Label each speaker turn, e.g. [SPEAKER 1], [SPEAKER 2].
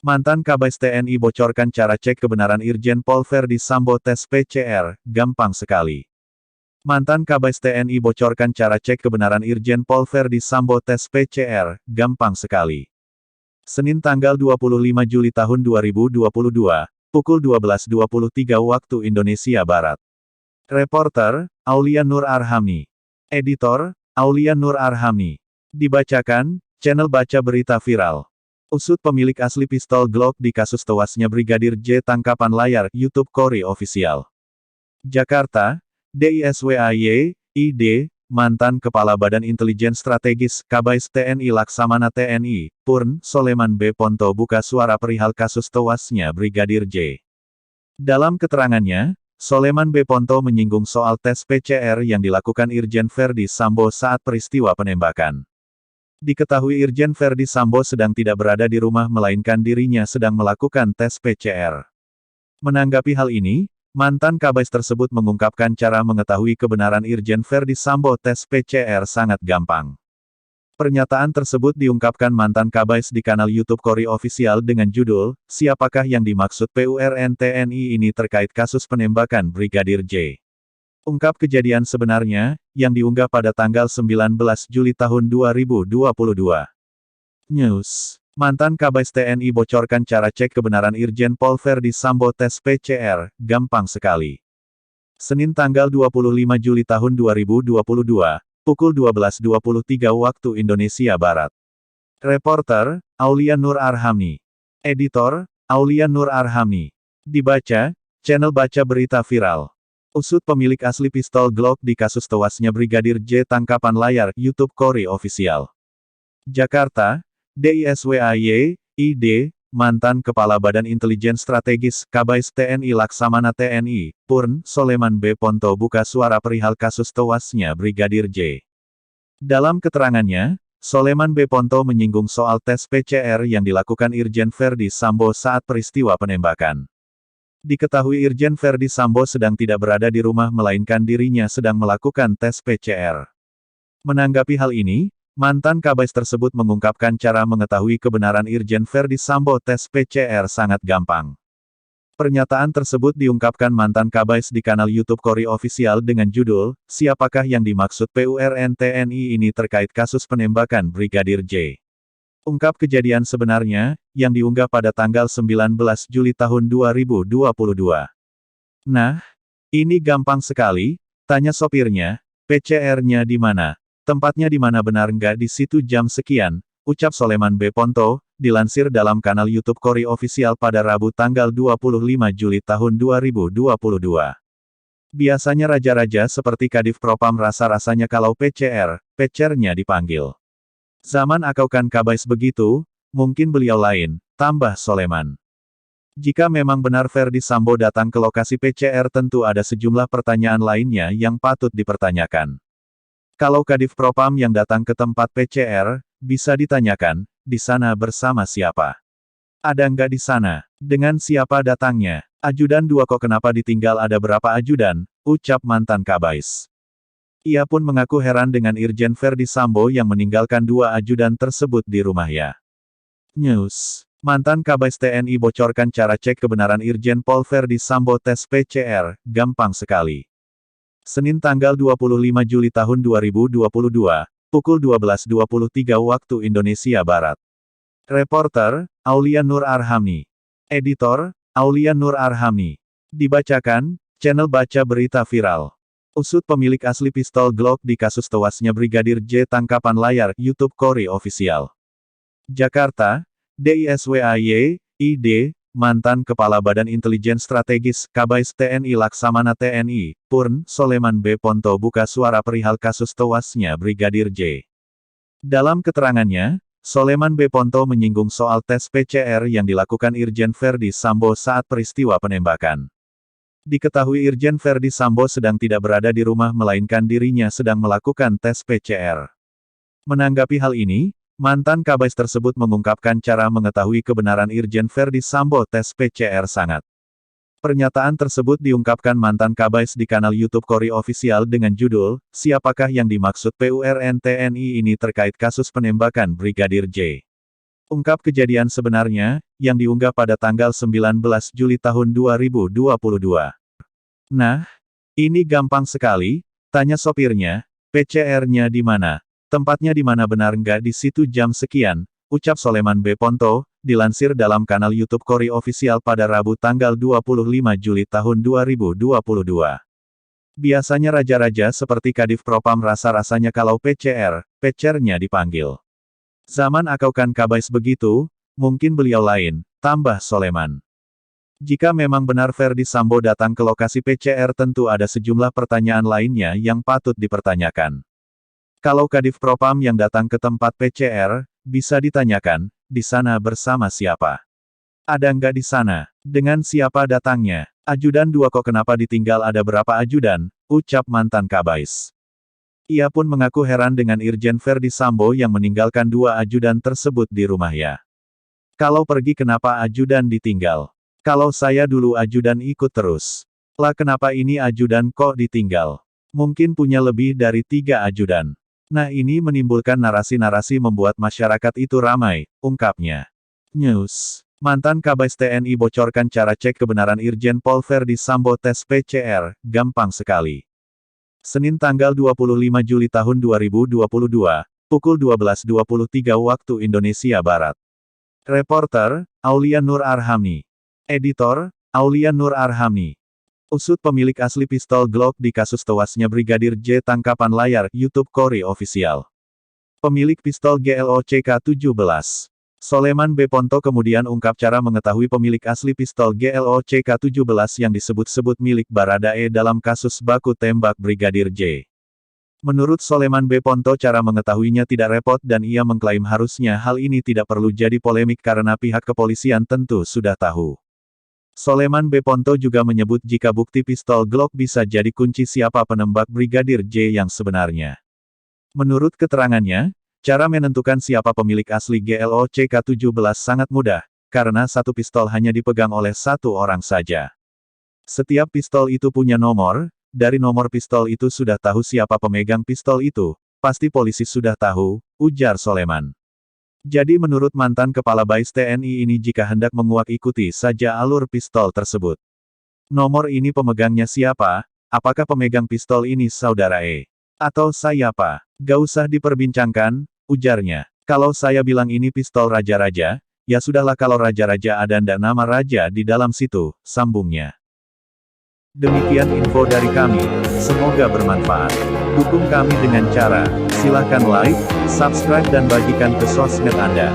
[SPEAKER 1] Mantan Kabais TNI bocorkan cara cek kebenaran Irjen Pol Verdi Sambo tes PCR, gampang sekali. Mantan Kabais TNI bocorkan cara cek kebenaran Irjen Pol Verdi Sambo tes PCR, gampang sekali. Senin tanggal 25 Juli tahun 2022, pukul 12.23 waktu Indonesia Barat. Reporter, Aulia Nur Arhamni. Editor, Aulia Nur Arhamni. Dibacakan, channel Baca Berita Viral. Usut pemilik asli pistol Glock di kasus tewasnya Brigadir J tangkapan layar YouTube Kori Official. Jakarta, DISWAY, ID, mantan Kepala Badan Intelijen Strategis, Kabais TNI Laksamana TNI, Purn, Soleman B. Ponto buka suara perihal kasus tewasnya Brigadir J. Dalam keterangannya, Soleman B. Ponto menyinggung soal tes PCR yang dilakukan Irjen Verdi Sambo saat peristiwa penembakan. Diketahui Irjen Verdi Sambo sedang tidak berada di rumah melainkan dirinya sedang melakukan tes PCR. Menanggapi hal ini, mantan Kabais tersebut mengungkapkan cara mengetahui kebenaran Irjen Verdi Sambo tes PCR sangat gampang. Pernyataan tersebut diungkapkan mantan Kabais di kanal YouTube Kori Official dengan judul, "Siapakah yang dimaksud PURN TNI ini terkait kasus penembakan Brigadir J?" Ungkap kejadian sebenarnya, yang diunggah pada tanggal 19 Juli tahun 2022. News. Mantan Kabais TNI bocorkan cara cek kebenaran Irjen Pol Verdi Sambo tes PCR, gampang sekali. Senin tanggal 25 Juli tahun 2022, pukul 12.23 waktu Indonesia Barat. Reporter, Aulia Nur Arhamni. Editor, Aulia Nur Arhamni. Dibaca, channel Baca Berita Viral. Usut pemilik asli pistol Glock di kasus tewasnya Brigadir J tangkapan layar YouTube Kori Official. Jakarta, DISWAY, ID, mantan Kepala Badan Intelijen Strategis, Kabais TNI Laksamana TNI, Purn, Soleman B. Ponto buka suara perihal kasus tewasnya Brigadir J. Dalam keterangannya, Soleman B. Ponto menyinggung soal tes PCR yang dilakukan Irjen Verdi Sambo saat peristiwa penembakan. Diketahui Irjen Verdi Sambo sedang tidak berada di rumah melainkan dirinya sedang melakukan tes PCR. Menanggapi hal ini, mantan Kabais tersebut mengungkapkan cara mengetahui kebenaran Irjen Verdi Sambo tes PCR sangat gampang. Pernyataan tersebut diungkapkan mantan Kabais di kanal YouTube Kori Official dengan judul, "Siapakah yang dimaksud PURN TNI ini terkait kasus penembakan Brigadir J?" Ungkap kejadian sebenarnya, yang diunggah pada tanggal 19 Juli tahun 2022. "Nah, ini gampang sekali," tanya sopirnya, "PCR-nya di mana? Tempatnya di mana benar nggak di situ jam sekian," ucap Soleman B. Ponto, dilansir dalam kanal YouTube Kori Official pada Rabu tanggal 25 Juli tahun 2022. Biasanya raja-raja seperti Kadif Propam rasa-rasanya kalau PCR-nya dipanggil. Zaman akaukan Kabais begitu, mungkin beliau lain, tambah Soleman. Jika memang benar Verdi Sambo datang ke lokasi PCR tentu ada sejumlah pertanyaan lainnya yang patut dipertanyakan. Kalau Kadif Propam yang datang ke tempat PCR, bisa ditanyakan, di sana bersama siapa? Ada nggak di sana? Dengan siapa datangnya? Ajudan 2 kok kenapa ditinggal ada berapa ajudan? Ucap mantan Kabais. Ia pun mengaku heran dengan Irjen Verdi Sambo yang meninggalkan 2 ajudan tersebut di rumahnya. News. Mantan Kabais TNI bocorkan cara cek kebenaran Irjen Pol Verdi Sambo tes PCR, gampang sekali. Senin tanggal 25 Juli tahun 2022, pukul 12.23 waktu Indonesia Barat. Reporter, Aulia Nur Arhamni. Editor, Aulia Nur Arhamni. Dibacakan, channel Baca Berita Viral. Usut pemilik asli pistol Glock di kasus tewasnya Brigadir J tangkapan layar YouTube Kori Official. Jakarta, DISWAY, ID, mantan Kepala Badan Intelijen Strategis, Kabais TNI Laksamana TNI, Purn, Soleman B. Ponto buka suara perihal kasus tewasnya Brigadir J. Dalam keterangannya, Soleman B. Ponto menyinggung soal tes PCR yang dilakukan Irjen Verdi Sambo saat peristiwa penembakan. Diketahui Irjen Verdi Sambo sedang tidak berada di rumah melainkan dirinya sedang melakukan tes PCR. Menanggapi hal ini, mantan Kabais tersebut mengungkapkan cara mengetahui kebenaran Irjen Verdi Sambo tes PCR sangat. Pernyataan tersebut diungkapkan mantan Kabais di kanal YouTube Kori Official dengan judul, "Siapakah yang dimaksud PURN TNI ini terkait kasus penembakan Brigadir J?" Ungkap kejadian sebenarnya, yang diunggah pada tanggal 19 Juli tahun 2022. Nah, ini gampang sekali, tanya sopirnya, PCR-nya di mana? Tempatnya di mana benar nggak di situ jam sekian, ucap Soleman B. Ponto, dilansir dalam kanal YouTube Kori Official pada Rabu tanggal 25 Juli tahun 2022. Biasanya raja-raja seperti Kadif Propam rasa-rasanya kalau PCR-nya dipanggil. Zaman Akaukan Kabais begitu, mungkin beliau lain, tambah Soleman. Jika memang benar Ferdi Sambo datang ke lokasi PCR tentu ada sejumlah pertanyaan lainnya yang patut dipertanyakan. Kalau Kadif Propam yang datang ke tempat PCR, bisa ditanyakan, di sana bersama siapa? Ada nggak di sana? Dengan siapa datangnya? Ajudan 2 kok kenapa ditinggal ada berapa ajudan? Ucap mantan Kabais. Ia pun mengaku heran dengan Irjen Ferdi Sambo yang meninggalkan 2 ajudan tersebut di rumahnya. Kalau pergi kenapa ajudan ditinggal? Kalau saya dulu ajudan ikut terus. Lah kenapa ini ajudan kok ditinggal? Mungkin punya lebih dari 3 ajudan. Nah ini menimbulkan narasi-narasi membuat masyarakat itu ramai, ungkapnya. News. Mantan Kabais TNI bocorkan cara cek kebenaran Irjen Pol Ferdi Sambo tes PCR, gampang sekali. Senin tanggal 25 Juli tahun 2022, pukul 12.23 waktu Indonesia Barat. Reporter, Aulia Nur Arhamni. Editor, Aulia Nur Arhamni. Usut pemilik asli pistol Glock di kasus tewasnya Brigadir J tangkapan layar YouTube Kori Official. Pemilik pistol GLOCK-17. Soleman B. Ponto kemudian ungkap cara mengetahui pemilik asli pistol GLOCK-17 yang disebut-sebut milik Baradae dalam kasus baku tembak Brigadir J. Menurut Soleman B. Ponto cara mengetahuinya tidak repot dan ia mengklaim harusnya hal ini tidak perlu jadi polemik karena pihak kepolisian tentu sudah tahu. Soleman B. Ponto juga menyebut jika bukti pistol Glock bisa jadi kunci siapa penembak Brigadir J yang sebenarnya. Menurut keterangannya, cara menentukan siapa pemilik asli GLOCK-17 sangat mudah, karena satu pistol hanya dipegang oleh satu orang saja. Setiap pistol itu punya nomor, dari nomor pistol itu sudah tahu siapa pemegang pistol itu, pasti polisi sudah tahu, ujar Soleman. Jadi menurut mantan Kepala Bais TNI ini jika hendak menguak ikuti saja alur pistol tersebut. Nomor ini pemegangnya siapa? Apakah pemegang pistol ini saudara E? Atau saya apa? Gak usah diperbincangkan, ujarnya. Kalau saya bilang ini pistol raja-raja, ya sudahlah kalau raja-raja ada ndak nama raja di dalam situ, sambungnya. Demikian info dari kami, semoga bermanfaat. Dukung kami dengan cara, silahkan like, subscribe dan bagikan ke sosmed Anda.